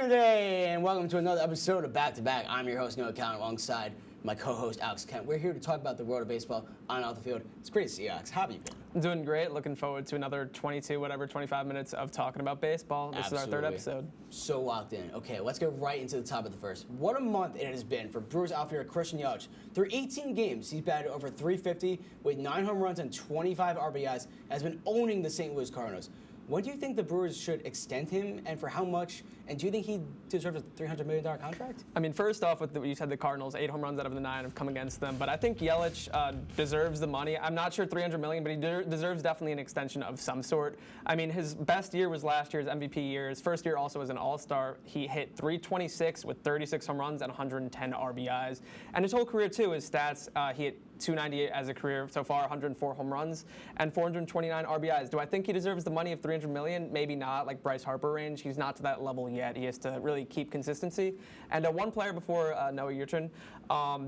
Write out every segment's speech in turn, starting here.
Day, and welcome to another episode of Back to Back. I'm your host, Noah Count, alongside my co-host, Alex Kent. We're here to talk about the world of baseball on and off the field. It's great to see you, Alex. How have you been? I'm doing great. Looking forward to another 25 minutes of talking about baseball. This is our third episode. So locked in. Okay, let's get right into the top of the first. What a month it has been for Brewers outfielder Christian Yelich. Through 18 games, he's batted over .350 with 9 home runs and 25 RBIs, has been owning the St. Louis Cardinals. When do you think the Brewers should extend him, and for how much? And do you think he deserves a $300 million contract? I mean, first off, you said the Cardinals, 8 home runs out of the 9 have come against them. But I think Yelich deserves the money. I'm not sure $300 million, but he deserves definitely an extension of some sort. I mean, his best year was last year's MVP year. His first year also as an All-Star. He hit .326 with 36 home runs and 110 RBIs. And his whole career, too, his stats, he hit .298 as a career so far, 104 home runs, and 429 RBIs. Do I think he deserves the money of $300 million? Maybe not, like Bryce Harper range. He's not to that level yet. He has to really keep consistency. And one player before Noah, your turn,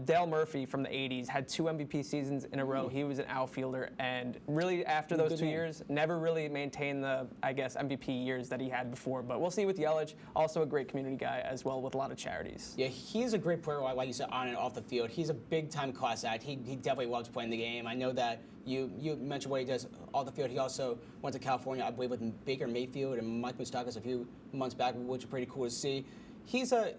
Dale Murphy from the 80s had 2 MVP seasons in a row. He was an outfielder, and really after those 2 years, never really maintained the, I guess, MVP years that he had before. But we'll see with Yelich. Also a great community guy as well with a lot of charities. Yeah, he's a great player, like you said, on and off the field. He's a big-time class act. He definitely loves playing the game. I know that you mentioned what he does off the field. He also went to California, I believe, with Baker Mayfield and Mike Moustakas a few months back, which is pretty cool to see. He's a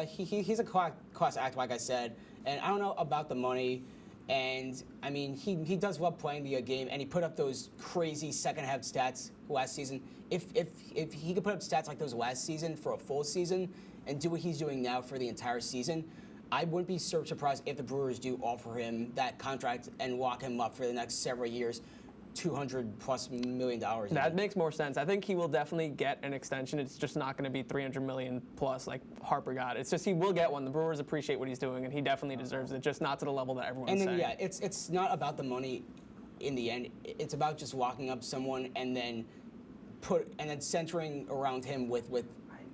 he's a class act, like I said, and I don't know about the money. And I mean, he does love playing the game, and he put up those crazy second half stats last season. If he could put up stats like those last season for a full season and do what he's doing now for the entire season, I wouldn't be so surprised if the Brewers do offer him that contract and lock him up for the next several years, $200+ million. That makes more sense. I think he will definitely get an extension. It's just not going to be $300 million plus like Harper got. It's just he will get one. The Brewers appreciate what he's doing, and he definitely deserves it, just not to the level that everyone's saying. And then, yeah, it's not about the money in the end. It's about just locking up someone and then centering around him with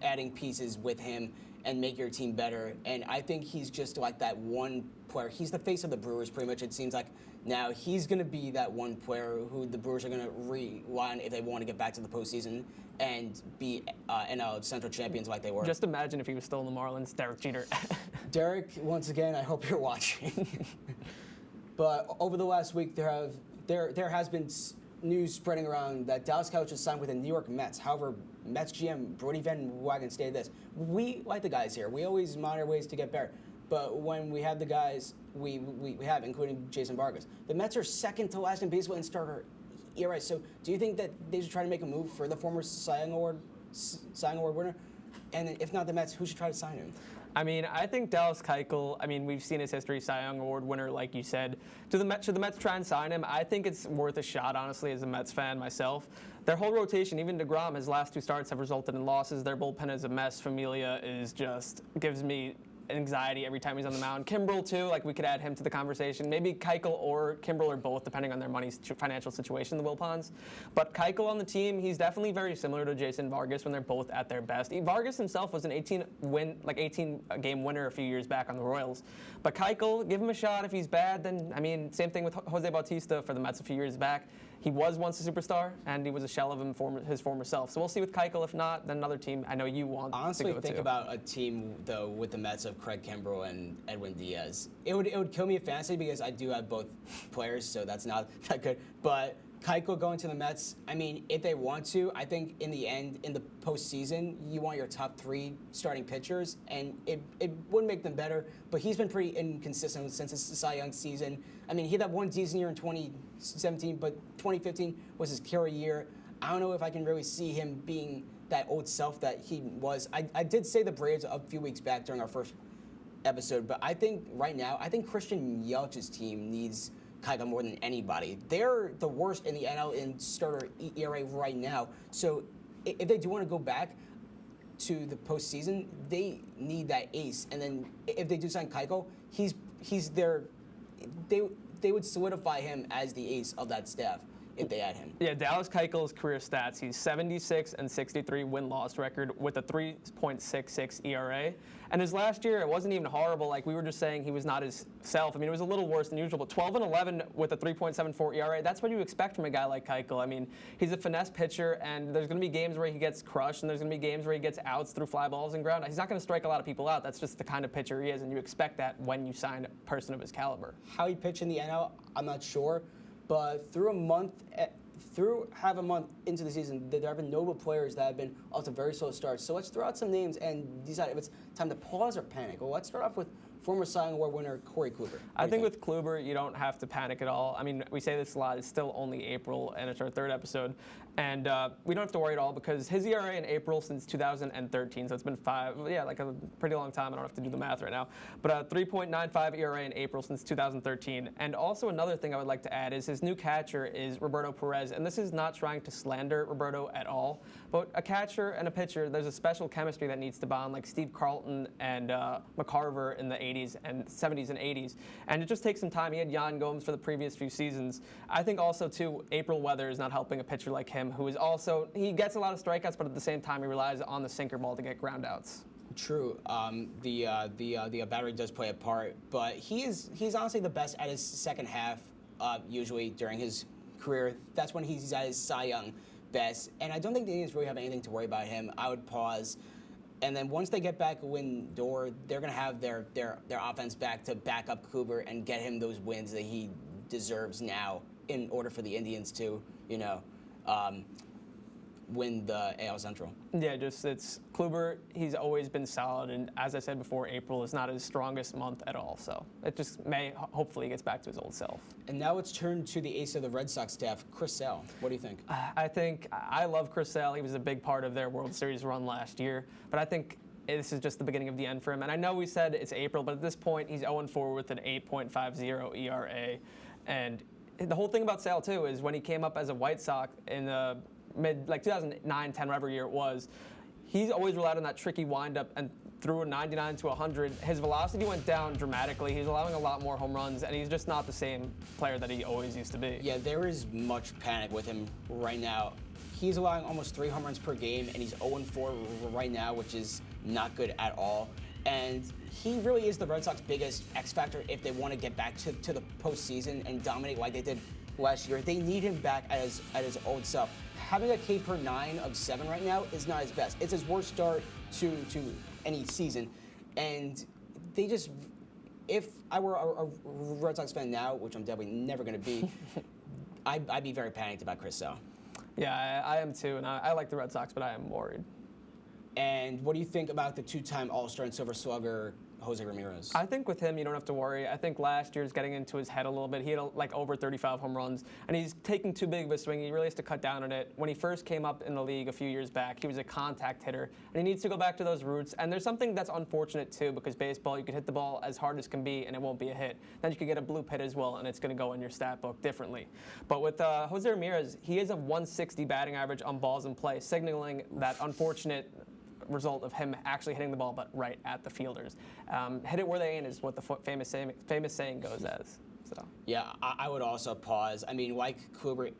adding pieces with him and make your team better. And I think he's just like that one player. He's the face of the Brewers, pretty much, it seems like. Now, he's going to be that one player who the Brewers are going to rely on if they want to get back to the postseason and be NL Central champions like they were. Just imagine if he was still in the Marlins, Derek Jeter. Derek, once again, I hope you're watching. But over the last week, there has been news spreading around that Dallas Cowboys has signed with the New York Mets. However, Mets GM Brody Van Wagenen stated this: "We like the guys here. We always monitor ways to get better. But when we have the guys we have, including Jason Vargas, the Mets are second to last in baseball in starter ERA. So, do you think that they should try to make a move for the former Cy Young Award winner? And if not the Mets, who should try to sign him?" I mean, I think Dallas Keuchel, I mean, we've seen his history, Cy Young Award winner, like you said. Should the Mets try and sign him? I think it's worth a shot, honestly, as a Mets fan myself. Their whole rotation, even DeGrom, his last 2 starts have resulted in losses. Their bullpen is a mess. Familia gives me anxiety every time he's on the mound. Kimbrel, too, like we could add him to the conversation. Maybe Keuchel or Kimbrel or both, depending on their financial situation, the Wilpons. But Keuchel on the team, he's definitely very similar to Jason Vargas when they're both at their best. Vargas himself was an 18-game winner a few years back on the Royals. But Keuchel, give him a shot. If he's bad, then, I mean, same thing with Jose Bautista for the Mets a few years back. He was once a superstar, and he was a shell of his former self. So we'll see with Keuchel. If not, then another team I know you want Honestly, to go to. think about a team, though, with the Mets of Craig Kimbrel and Edwin Diaz. It would kill me in fantasy because I do have both players, so that's not that good. But Keuchel going to the Mets, I mean, if they want to, I think in the end, in the postseason, you want your top 3 starting pitchers, and it would make them better. But he's been pretty inconsistent since his Cy Young season. I mean, he had that one decent year in 2017, but 2015 was his carry year. I don't know if I can really see him being that old self that he was. I did say the Braves a few weeks back during our first episode, but I think right now, Christian Yelich's team needs Keuchel more than anybody. They're the worst in the NL in starter ERA right now. So if they do want to go back to the postseason, they need that ace. And then if they do sign Keuchel, he's their. They would solidify him as the ace of that staff. if they add him. Yeah, Dallas Keuchel's career stats, he's 76 and 63 win-loss record with a 3.66 ERA. And his last year, it wasn't even horrible. Like we were just saying, he was not his self. I mean, it was a little worse than usual, but 12 and 11 with a 3.74 ERA, that's what you expect from a guy like Keuchel. I mean, he's a finesse pitcher, and there's going to be games where he gets crushed, and there's going to be games where he gets outs through fly balls and ground. He's not going to strike a lot of people out. That's just the kind of pitcher he is, and you expect that when you sign a person of his caliber. How he pitched in the NL, I'm not sure, but through half a month into the season, there have been notable players that have been off to very slow starts. So let's throw out some names and decide if it's time to pause or panic. Well, let's start off with former Cy Young Award winner Corey Kluber. I think with Kluber, you don't have to panic at all. I mean, we say this a lot. It's still only April, and it's our third episode. And we don't have to worry at all because his ERA in April since 2013, so it's been like a pretty long time. I don't have to do the math right now. But 3.95 ERA in April since 2013. And also another thing I would like to add is his new catcher is Roberto Perez. And this is not trying to slander Roberto at all. But a catcher and a pitcher, there's a special chemistry that needs to bond, like Steve Carlton and McCarver in the 70s and 80s. And it just takes some time. He had Yan Gomes for the previous few seasons. I think also, too, April weather is not helping a pitcher like him, who is also, he gets a lot of strikeouts, but at the same time, he relies on the sinker ball to get ground outs. True. The battery does play a part, but he's honestly the best at his second half, usually during his career. That's when he's at his Cy Young best. And I don't think the Indians really have anything to worry about him. I would pause. And then once they get back Lindor, they're going to have their offense back to back up Kluber and get him those wins that he deserves now in order for the Indians to, win the AL Central. Yeah, it's Kluber, he's always been solid, and as I said before, April is not his strongest month at all, so it just hopefully gets back to his old self. And now let's turn to the ace of the Red Sox staff, Chris Sale. What do you think? I love Chris Sale. He was a big part of their World Series run last year, but I think this is just the beginning of the end for him. And I know we said it's April, but at this point, he's 0-4 with an 8.50 ERA. And the whole thing about Sale, too, is when he came up as a White Sox in the mid, 2009, 10, whatever year it was, he's always relied on that tricky windup and threw a 99 to 100. His velocity went down dramatically. He's allowing a lot more home runs, and he's just not the same player that he always used to be. Yeah, there is much panic with him right now. He's allowing almost 3 home runs per game, and he's 0-4 right now, which is not good at all. And he really is the Red Sox biggest X factor if they want to get back to the postseason and dominate like they did last year. They need him back at his old self. Having a K per 9 of 7 right now is not his best. It's his worst start to any season. And they just, if I were a Red Sox fan now, which I'm definitely never going to be, I'd be very panicked about Chris Sale. Yeah, I am too, and I like the Red Sox, but I am worried. And what do you think about the 2-time All-Star and Silver Slugger, Jose Ramirez? I think with him, you don't have to worry. I think last year's getting into his head a little bit. He had over 35 home runs, and he's taking too big of a swing. He really has to cut down on it. When he first came up in the league a few years back, he was a contact hitter, and he needs to go back to those roots. And there's something that's unfortunate, too, because baseball, you could hit the ball as hard as can be, and it won't be a hit. Then you could get a blue hit as well, and it's going to go in your stat book differently. But with Jose Ramirez, he has a 160 batting average on balls in play, signaling that unfortunate result of him actually hitting the ball, but right at the fielders. Hit it where they ain't is what the famous saying goes as. So. Yeah, I would also pause. I mean, like Kluber,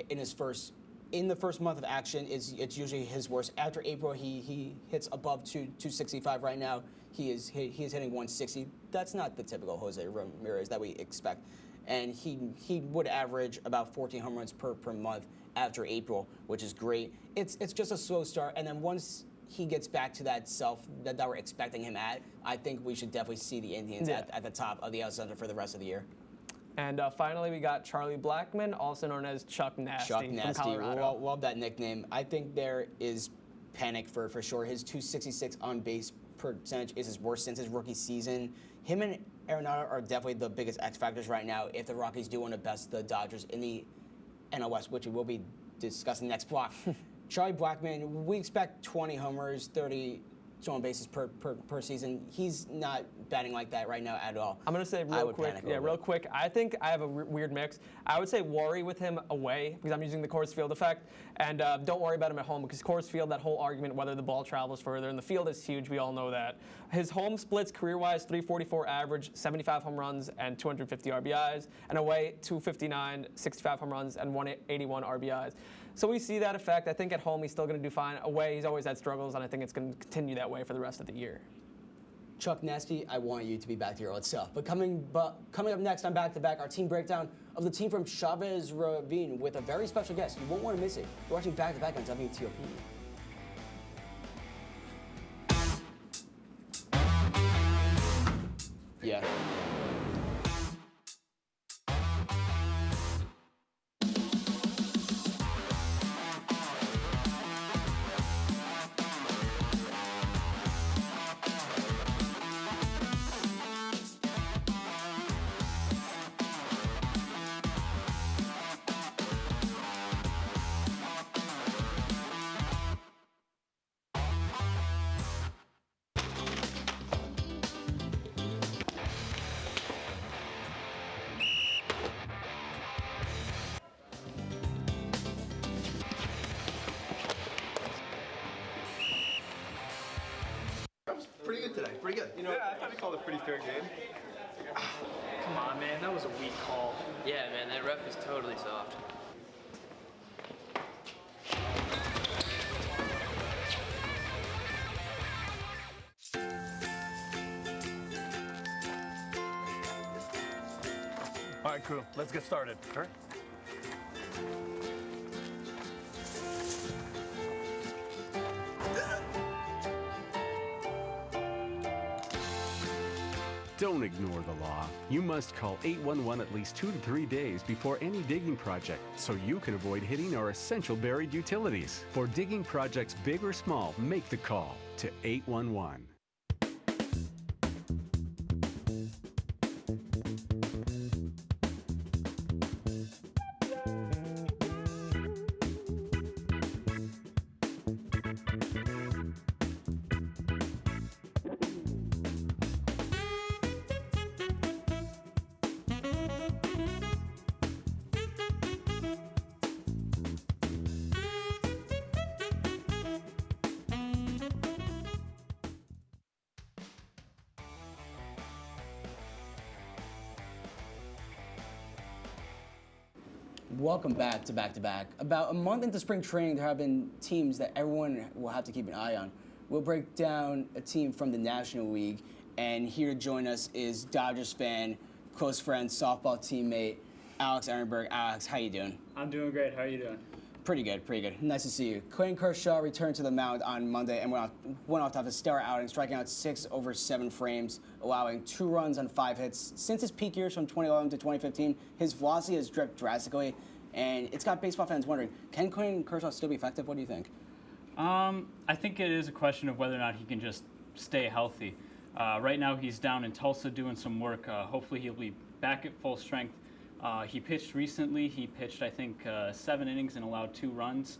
in the first month of action, it's usually his worst. After April, he hits above 265 right now. He is hitting 160. That's not the typical Jose Ramirez that we expect. And he would average about 14 home runs per month after April, which is great. It's just a slow start, and then once he gets back to that self that we're expecting him at, I think we should definitely see the Indians at the top of the AL Central for the rest of the year. And finally, we got Charlie Blackmon, also known as Chuck Nasty. Chuck Nasty, from Colorado. Love that nickname. I think there is panic for sure. His 266 on base percentage is his worst since his rookie season. Him and Arenado are definitely the biggest X factors right now if the Rockies do want to best the Dodgers in the NL West, which we will be discussing next block. Charlie Blackmon, we expect 20 homers, 30 stolen bases per season. He's not batting like that right now at all. I'm going to say real quick. I think I have a weird mix. I would say worry with him away because I'm using the Coors Field effect, and don't worry about him at home because Coors Field, that whole argument whether the ball travels further, and the field is huge. We all know that. His home splits career-wise 344 average, 75 home runs, and 250 RBIs, and away 259, 65 home runs, and 181 RBIs. So we see that effect. I think at home he's still going to do fine. Away he's always had struggles, and I think it's going to continue that way for the rest of the year. Chuck Nasty, I want you to be back to your old self. But coming up next on Back to Back, our team breakdown of the team from Chavez Ravine with a very special guest. You won't want to miss it. You're watching Back to Back on WTOP. Yeah. Pretty good today. Pretty good. Yeah, I thought he called a pretty fair game. Come on, man. That was a weak call. Yeah, man, that ref is totally soft. All right, crew, let's get started. Sure. Don't ignore the law. You must call 811 at least 2 to 3 days before any digging project so you can avoid hitting our essential buried utilities. For digging projects big or small, make the call to 811. Welcome back to Back to Back. About a month into spring training, there have been teams that everyone will have to keep an eye on. We'll break down a team from the National League, and here to join us is Dodgers fan, close friend, softball teammate, Alex Ehrenberg. Alex, how you doing? I'm doing great. How are you doing? Pretty good, pretty good. Nice to see you. Clayton Kershaw returned to the mound on Monday and went off to have a stellar outing, striking out 6 over 7 frames, allowing 2 runs on 5 hits. Since his peak years from 2011 to 2015, his velocity has dipped drastically, and it's got baseball fans wondering, can Clayton Kershaw still be effective? What do you think? I think it is a question of whether or not he can just stay healthy. Right now he's down in Tulsa doing some work. Hopefully he'll be back at full strength. He pitched recently. He pitched, I think, 7 innings and allowed 2 runs,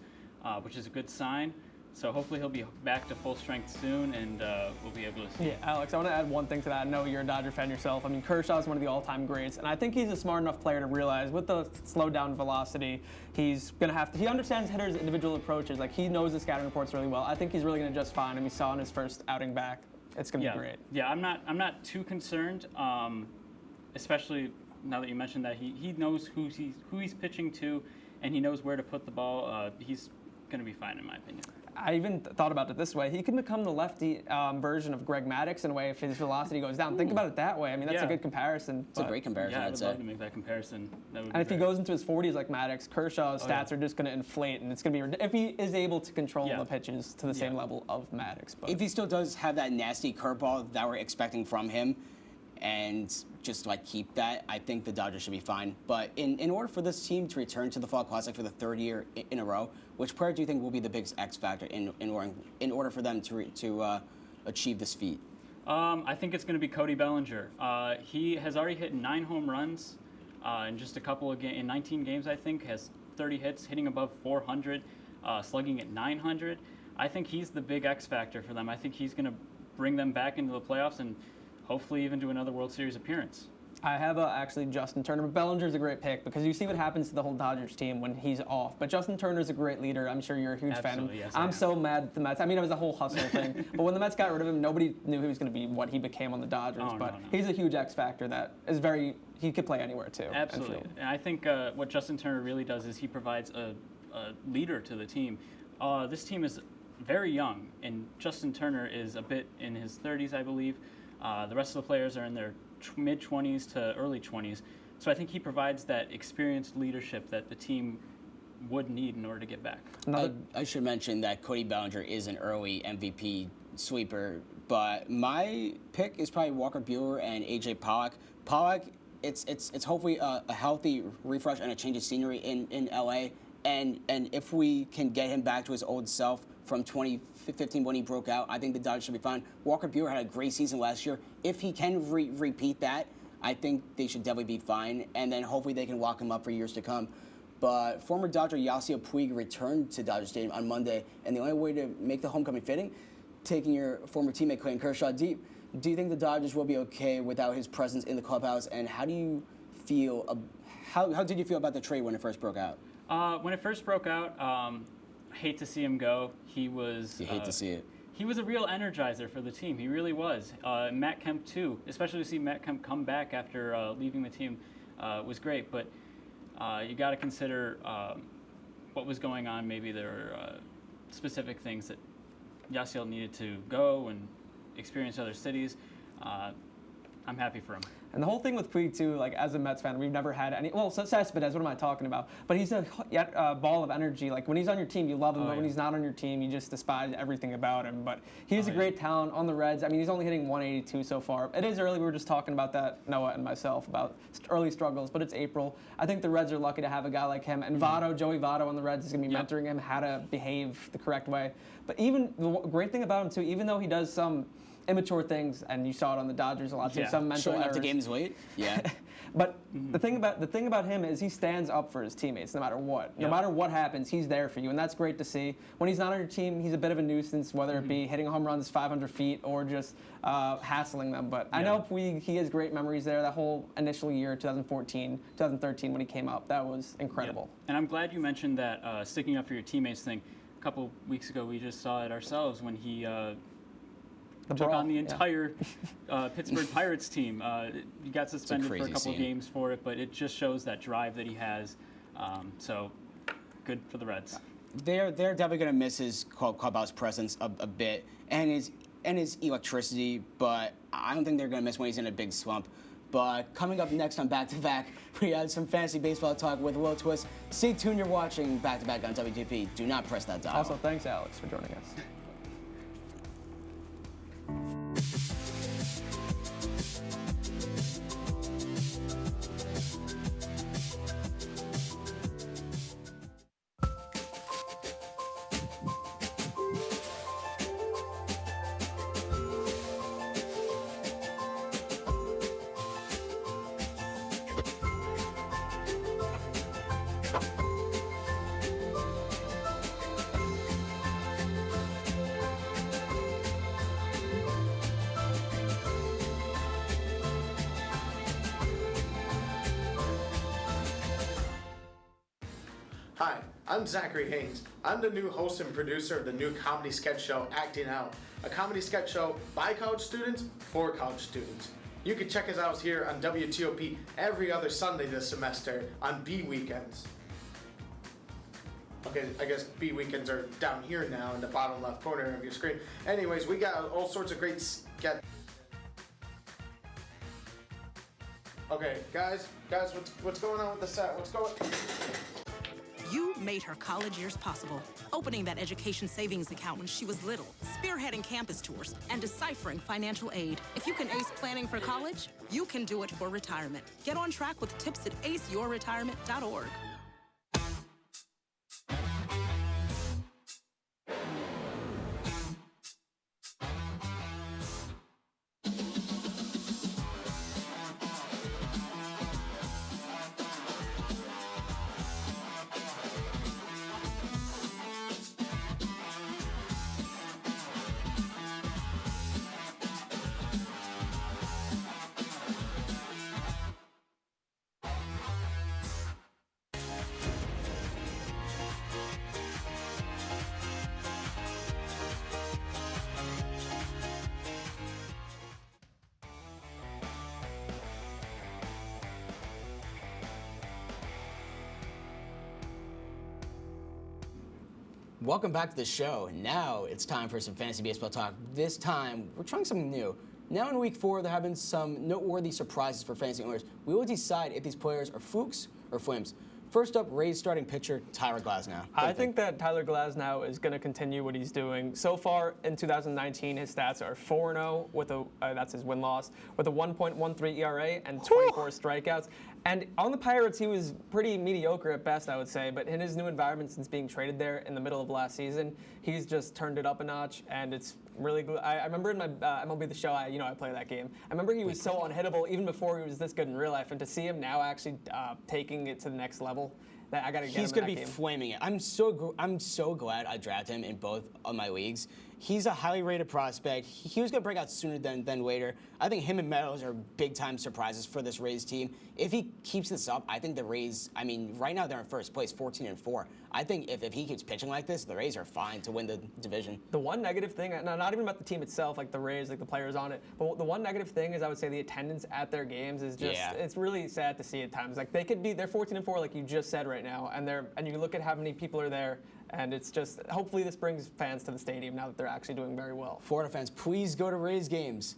which is a good sign. So hopefully he'll be back to full strength soon, and we'll be able to see. Yeah, Alex, I want to add one thing to that. I know you're a Dodger fan yourself. I mean, Kershaw is one of the all-time greats, and I think he's a smart enough player to realize with the slowed down velocity, he's going to have to. He understands hitters' individual approaches. Like, he knows the scouting reports really well. I think he's really going to just fine, and we saw in his first outing back. It's going to be great. Yeah, I'm not too concerned, especially now that you mentioned that he knows who he's pitching to, and he knows where to put the ball. He's going to be fine, in my opinion. I even thought about it this way. He can become the lefty version of Greg Maddux in a way if his velocity goes down. Think about it that way. I mean, that's a good comparison. It's a great comparison, Yeah, I'd say. love to make that comparison. That would And if be he great. goes into his 40s like Maddux, Kershaw's stats are just going to inflate, and it's going to be if he is able to control the pitches to the same level of Maddux. But If he still does have that nasty curveball that we're expecting from him, and just like keep that, I think the Dodgers should be fine. But in order for this team to return to the Fall Classic for the 3rd year in a row, which player do you think will be the biggest X factor in order for them to achieve this feat? I think it's going to be Cody Bellinger. He has already hit 9 home runs in just a couple of in 19 games, I think. Has 30 hits, hitting above 400, slugging at 900. I think he's the big X factor for them. I think he's going to bring them back into the playoffs and hopefully even do another World Series appearance. I have actually Justin Turner, but Bellinger's a great pick because you see what happens to the whole Dodgers team when he's off. But Justin Turner's a great leader. I'm sure you're a huge fan of him. Yes, I'm so mad at the Mets. I mean, it was a whole hustle thing. But when the Mets got rid of him, nobody knew he was going to be what he became on the Dodgers. He's a huge X factor that is he could play anywhere too. Absolutely. And I think what Justin Turner really does is he provides a leader to the team. This team is very young, and Justin Turner is a bit in his 30s, I believe. The rest of the players are in their mid-20s to early 20s. So I think he provides that experienced leadership that the team would need in order to get back. I should mention that Cody Bellinger is an early MVP sweeper, but my pick is probably Walker Buehler and AJ Pollock. Pollock, it's hopefully a healthy refresh and a change of scenery in LA, and if we can get him back to his old self from 2015 when he broke out, I think the Dodgers should be fine. Walker Buehler had a great season last year. If he can repeat that, I think they should definitely be fine, and then hopefully they can lock him up for years to come. But former Dodger Yasiel Puig returned to Dodger Stadium on Monday, and the only way to make the homecoming fitting, taking your former teammate Clayton Kershaw deep. Do you think the Dodgers will be okay without his presence in the clubhouse, and how do you feel? How did you feel about the trade when it first broke out? When it first broke out, I hate to see him go. You hate to see it. He was a real energizer for the team. He really was. Matt Kemp too, especially to see Matt Kemp come back after leaving the team, was great. But you got to consider what was going on. Maybe there were specific things that Yasiel needed to go and experience other cities. I'm happy for him. And the whole thing with Puig, too, like, as a Mets fan, we've never had any... Well, Cespedes, what am I talking about? But he's a ball of energy. Like, when he's on your team, you love him, but when he's not on your team, you just despise everything about him. But he's a great talent on the Reds. I mean, he's only hitting 182 so far. It is early. We were just talking about that, Noah and myself, about early struggles, but it's April. I think the Reds are lucky to have a guy like him. And Joey Votto on the Reds is going to be mentoring him how to behave the correct way. But even the great thing about him, too, even though he does some immature things, and you saw it on the Dodgers a lot too. Some mental errors. Showing up to games late. Yeah. But the thing about him is he stands up for his teammates no matter what. No matter what happens, he's there for you, and that's great to see. When he's not on your team, he's a bit of a nuisance, whether it be hitting home runs 500 feet or just hassling them. But I know he has great memories there. That whole initial year, 2014, 2013, when he came up, that was incredible. Yeah. And I'm glad you mentioned that sticking up for your teammates thing. A couple weeks ago, we just saw it ourselves when he took on the entire Pittsburgh Pirates team. He got suspended for a couple games for it, but it just shows that drive that he has. So good for the Reds. They're definitely going to miss his clubhouse presence a bit and his electricity, but I don't think they're going to miss when he's in a big slump. But coming up next on Back to Back, we had some fantasy baseball talk with Will Twist. Stay tuned. You're watching Back to Back on WTP. Do not press that dial. Also, thanks, Alex, for joining us. Hi, I'm Zachary Haynes. I'm the new host and producer of the new comedy sketch show, Acting Out, a comedy sketch show by college students for college students. You can check us out here on WTOP every other Sunday this semester on B weekends. Okay, I guess B weekends are down here now in the bottom left corner of your screen. Anyways, we got all sorts of great sketch. Okay, guys, what's going on with the set? What's going? You made her college years possible, opening that education savings account when she was little, spearheading campus tours, and deciphering financial aid. If you can ace planning for college, you can do it for retirement. Get on track with tips at aceyourretirement.org. Welcome back to the show. Now it's time for some fantasy baseball talk. This time, we're trying something new. Now in week 4, there have been some noteworthy surprises for fantasy owners. We will decide if these players are flukes or flames. First up, Rays starting pitcher Tyler Glasnow. I think that Tyler Glasnow is going to continue what he's doing. So far in 2019, his stats are 4-0 with that's his win-loss, with a 1.13 ERA and 24 strikeouts. And on the Pirates, he was pretty mediocre at best, I would say. But in his new environment, since being traded there in the middle of last season, he's just turned it up a notch, and it's really good. I remember in my MLB The Show, I play that game. I remember he was so unhittable even before he was this good in real life, and to see him now actually taking it to the next level, that I got to get him in that game. He's going to be flaming it. I'm so glad I drafted him in both of my leagues. He's a highly rated prospect. He was going to break out sooner than later. I think him and Meadows are big-time surprises for this Rays team. If he keeps this up, I think the Rays, right now they're in first place, 14-4. I think if he keeps pitching like this, the Rays are fine to win the division. The one negative thing, not even about the team itself, like the Rays, like the players on it, but the one negative thing is I would say the attendance at their games is just, it's really sad to see at times. Like they're 14-4, like you just said right now, and you look at how many people are there, and it's just, hopefully this brings fans to the stadium now that they're actually doing very well. Florida fans, please go to Rays games.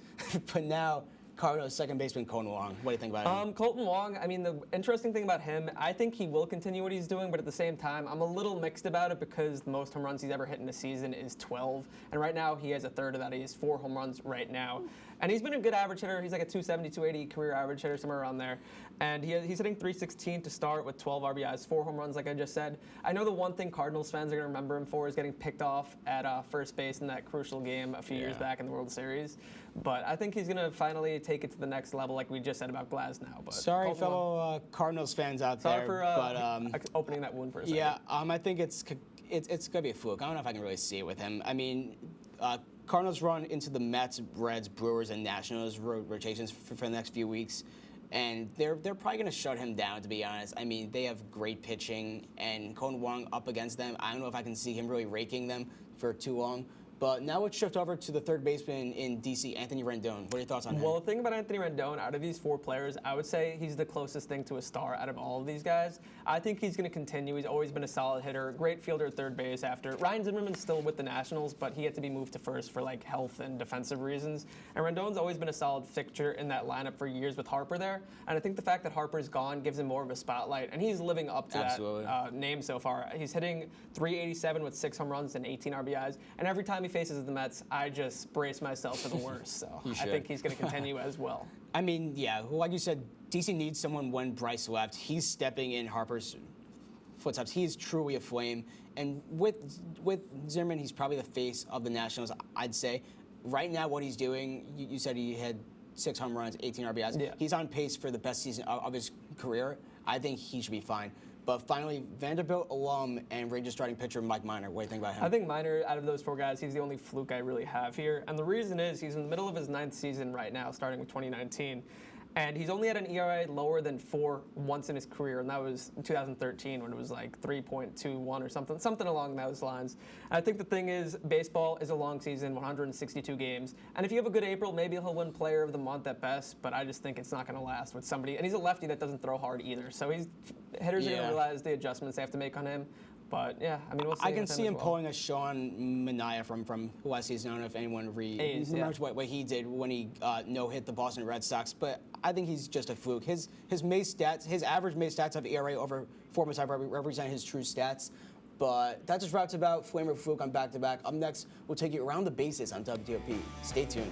But now, Cardinals second baseman Colton Wong. What do you think about him? Colton Wong, the interesting thing about him, I think he will continue what he's doing, but at the same time, I'm a little mixed about it because the most home runs he's ever hit in a season is 12. And right now, he has a third of that. He has 4 home runs right now. And he's been a good average hitter. He's like a 270, 280 career average hitter, somewhere around there. And he's hitting .316 to start with 12 RBIs, 4 home runs, like I just said. I know the one thing Cardinals fans are going to remember him for is getting picked off at first base in that crucial game a few years back in the World Series. But I think he's going to finally take it to the next level, like we just said about Glasnow. But sorry, fellow Cardinals fans out there. Sorry for opening that wound for a second. Yeah, I think it's going to be a fluke. I don't know if I can really see it with him. Cardinals run into the Mets, Reds, Brewers, and Nationals rotations for the next few weeks, and they're probably going to shut him down, to be honest. They have great pitching, and Colton Wong up against them. I don't know if I can see him really raking them for too long. But now let's shift over to the third baseman in D.C., Anthony Rendon. What are your thoughts on him? Well, the thing about Anthony Rendon, out of these 4 players, I would say he's the closest thing to a star out of all of these guys. I think he's going to continue. He's always been a solid hitter, great fielder at third base after. Ryan Zimmerman's still with the Nationals, but he had to be moved to first for health and defensive reasons. And Rendon's always been a solid fixture in that lineup for years with Harper there. And I think the fact that Harper's gone gives him more of a spotlight, and he's living up to that name so far. He's hitting .387 with 6 home runs and 18 RBIs, and every time he faces the Mets, I just brace myself for the worst. So I think he's going to continue as well. Like you said, DC needs someone when Bryce left. He's stepping in Harper's footsteps. He's truly a flame. And with Zimmerman, he's probably the face of the Nationals, I'd say. Right now, what he's doing, you said he had 6 home runs, 18 RBIs. Yeah. He's on pace for the best season of his career. I think he should be fine. But finally, Vanderbilt alum and Rangers starting pitcher Mike Minor. What do you think about him? I think Minor, out of those 4 guys, he's the only fluke I really have here. And the reason is he's in the middle of his 9th season right now, starting with 2019. And he's only had an ERA lower than 4 once in his career, and that was in 2013 when it was like 3.21 or something along those lines. And I think the thing is, baseball is a long season, 162 games, and if you have a good April, maybe he'll win Player of the Month at best, but I just think it's not going to last with somebody. And he's a lefty that doesn't throw hard either, so hitters are going to realize the adjustments they have to make on him. But yeah, we'll see. I can see him pulling a Sean Manaea from who I see. I don't know if anyone remembers what he did when he no-hit the Boston Red Sox. But I think he's just a fluke. His Mace stats, his average Mace stats have ERA over 4.5 represent his true stats. But that just wraps about Flame or Fluke on Back to Back. Up next, we'll take you around the bases on WTOP. Stay tuned.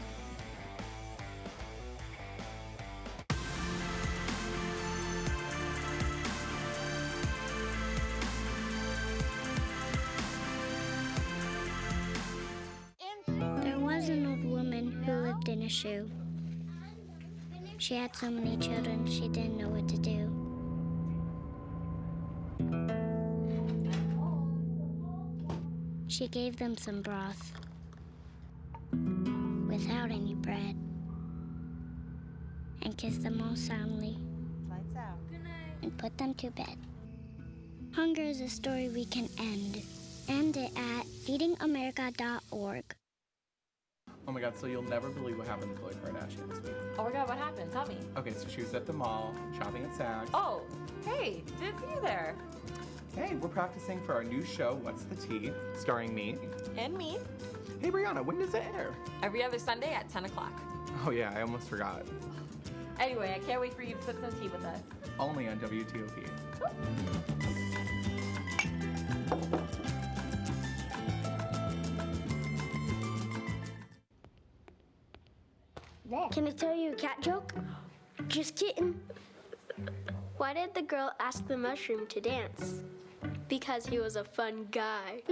In a shoe. She had so many children, she didn't know what to do. She gave them some broth without any bread and kissed them all soundly. Lights out. Good night. And put them to bed. Hunger is a story we can end. End it at feedingamerica.org. Oh my god, so you'll never believe what happened to Khloe Kardashian this week. Oh my god, what happened? Tell me. Okay, so she was at the mall, shopping at Saks. Oh, hey, didn't see you there. Hey, we're practicing for our new show, What's the Tea, starring me. And me. Hey, Brianna, when does it air? Every other Sunday at 10 o'clock. Oh yeah, I almost forgot. Anyway, I can't wait for you to sip some tea with us. Only on WTOP. Can I tell you a cat joke? Just kidding. Why did the girl ask the mushroom to dance? Because he was a fun guy.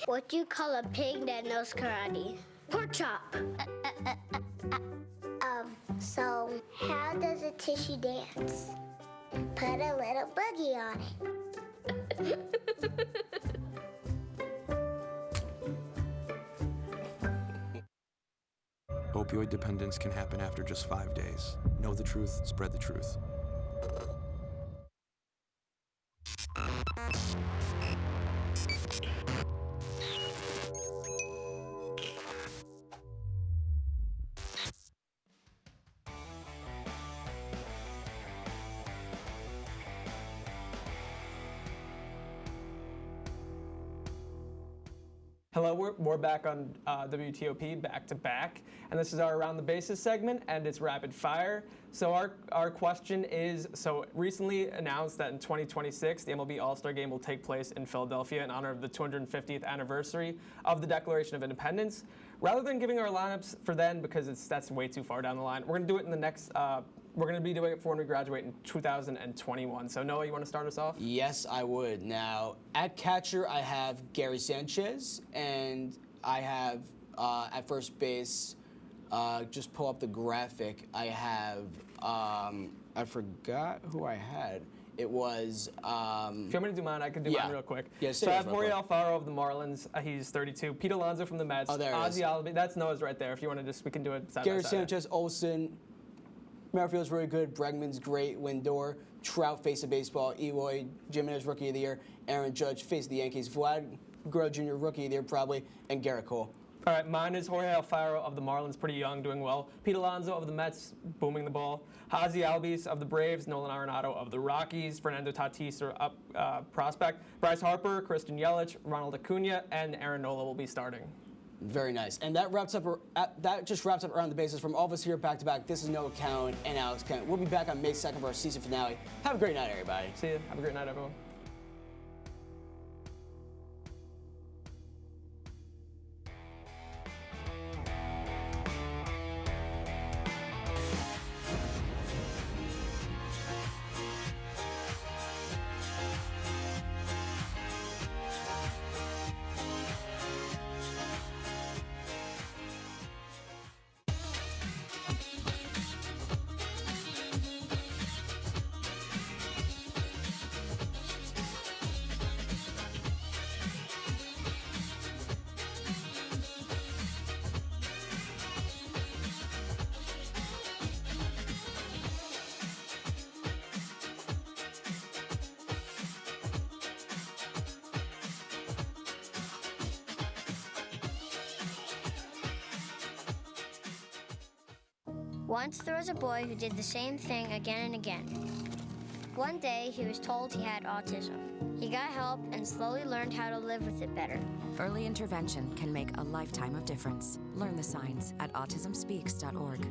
What do you call a pig that knows karate? Pork chop. So how does a tissue dance? Put a little boogie on it. Opioid dependence can happen after just 5 days. Know the truth, spread the truth. Hello, we're back on WTOP, back to back, and this is our Around the Bases segment, and it's rapid fire. So our question is, so recently announced that in 2026, the MLB All-Star Game will take place in Philadelphia in honor of the 250th anniversary of the Declaration of Independence. Rather than giving our lineups for then, because that's way too far down the line, we're gonna do it in the next, we're going to be doing it for when we graduate in 2021. So Noah, you want to start us off? Yes, I would. Now, at catcher, I have Gary Sanchez, and I have at first base, just pull up the graphic, I have, I forgot who I had. It was... if you want me to do mine, I can do mine real quick. Yes, so I have Jorge Alfaro of the Marlins. He's 32. Pete Alonso from the Mets. Oh, there it is. Ozzie Albies. That's Noah's right there. If you want to just, we can do it side Gary by side. Sanchez, Olsen, Merrifield's really good. Bregman's great. Lindor, Trout, face of baseball. Eloy, Jimenez, rookie of the year. Aaron Judge, face of the Yankees. Vlad Guerrero Jr., rookie of the year probably. And Garrett Cole. All right, mine is Jorge Alfaro of the Marlins, pretty young, doing well. Pete Alonso of the Mets, booming the ball. Ozzie Albies of the Braves. Nolan Arenado of the Rockies. Fernando Tatis, prospect. Bryce Harper, Christian Yelich, Ronald Acuna, and Aaron Nola will be starting. Very nice. And that just wraps up Around the Bases from all of us here back to back. This is Noah Cowan and Alex Kent. We'll be back on May 2nd for our season finale. Have a great night, everybody. See you. Have a great night, everyone. Once there was a boy who did the same thing again and again. One day, he was told he had autism. He got help and slowly learned how to live with it better. Early intervention can make a lifetime of difference. Learn the signs at autismspeaks.org.